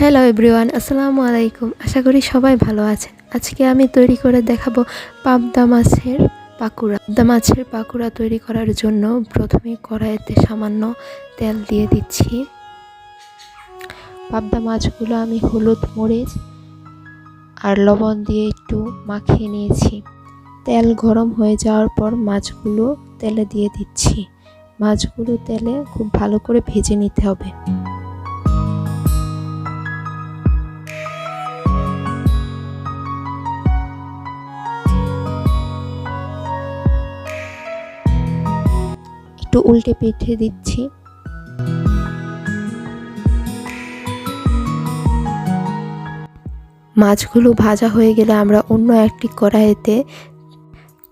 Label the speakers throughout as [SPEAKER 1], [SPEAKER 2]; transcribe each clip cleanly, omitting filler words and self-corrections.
[SPEAKER 1] Hello everyone, আসসালামু আলাইকুম। আশা করি সবাই ভালো আছেন। আজকে আমি তৈরি করে দেখাবো পাবদা মাছের পাকুড়া। পাবদা মাছের পাকুড়া তৈরি করার জন্য প্রথমে কড়াইতে সামান্য তেল দিয়ে দিচ্ছি। পাবদা মাছগুলো আমি হলুদ, মরিচ আর লবণ দিয়ে একটু মাখিয়ে নিয়েছি। তেল গরম হয়ে যাওয়ার পর মাছগুলো তেলে দিয়ে দিচ্ছি। মাছগুলো তেলে খুব ভালো করে ভেজে নিতে হবে। একটু উল্টে পিঠে দিচ্ছি। মাছগুলো ভাজা হয়ে গেলে আমরা অন্য একটি কড়াইতে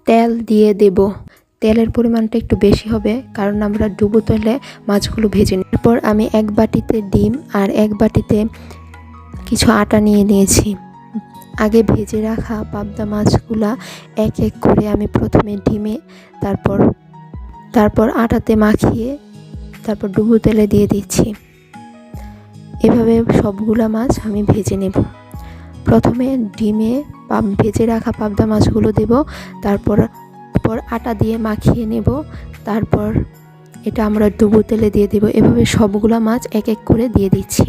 [SPEAKER 1] তেল দিয়ে দেব। তেলের পরিমাণটা একটু বেশি হবে, কারণ আমরা ডুবো তেলে মাছগুলো ভেজে নিই। এরপর আমি এক বাটিতে ডিম আর এক বাটিতে কিছু আটা নিয়ে নিয়েছি। আগে ভেজে রাখা পাবদা মাছগুলা এক এক করে আমি প্রথমে ডিমে, তারপর আটাতে মাখিয়ে তারপর ডুবো তেলে দিয়ে দিচ্ছি। এভাবে সবগুলা মাছ আমি ভেজে নেব। প্রথমে ডিমে ভেজে রাখা পাবদা মাছগুলো দেব, তারপর আটা দিয়ে মাখিয়ে নেব, তারপর এটা আমরা ডুবো তেলে দিয়ে দেব। এভাবে সবগুলা মাছ এক এক করে দিয়ে দিচ্ছি।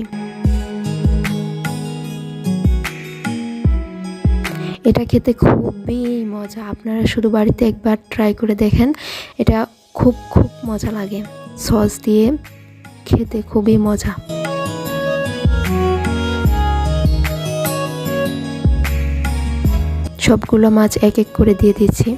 [SPEAKER 1] এটা খেতে খুবই মজা। আপনারা শুধু বাড়িতে একবার ট্রাই করে দেখেন, এটা খুব মজা লাগে। সস দিয়ে খেতে খুবই মজা। সবগুলো মাছ এক এক করে দিয়ে দিচ্ছি।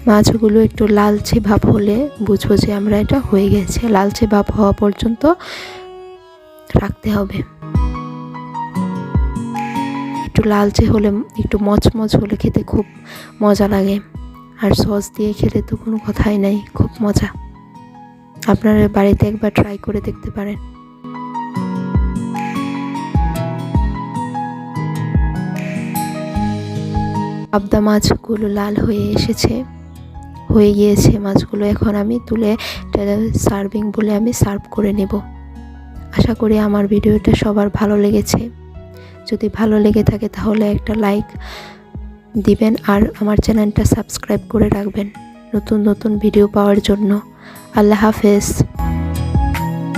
[SPEAKER 1] মাছগুলো একটু লালচে ভাব হলে বুঝবো যে আমরা এটা হয়ে গেছে। লালচে ভাব হওয়া পর্যন্ত রাখতে হবে। একটু লালচে হলে, একটু মচমচ হলে খেতে খুব মজা লাগে। আর সস দিয়ে খেলে তো কোনো কথাই নাই, খুব মজা। আপনারা বাড়িতে একবার ট্রাই করে দেখতে পারেন। পাবদা মাছগুলো লাল হয়ে গিয়েছে মাছগুলো। এখন আমি তুলে সার্ভিং বলে আমি সার্ভ করে নেব। আশা করি আমার ভিডিওটা সবার ভালো লেগেছে। যদি ভালো লেগে থাকে তাহলে একটা লাইক দিবেন আর আমার চ্যানেলটা সাবস্ক্রাইব করে রাখবেন নতুন ভিডিও পাওয়ার জন্য। আল্লাহ হাফেজ।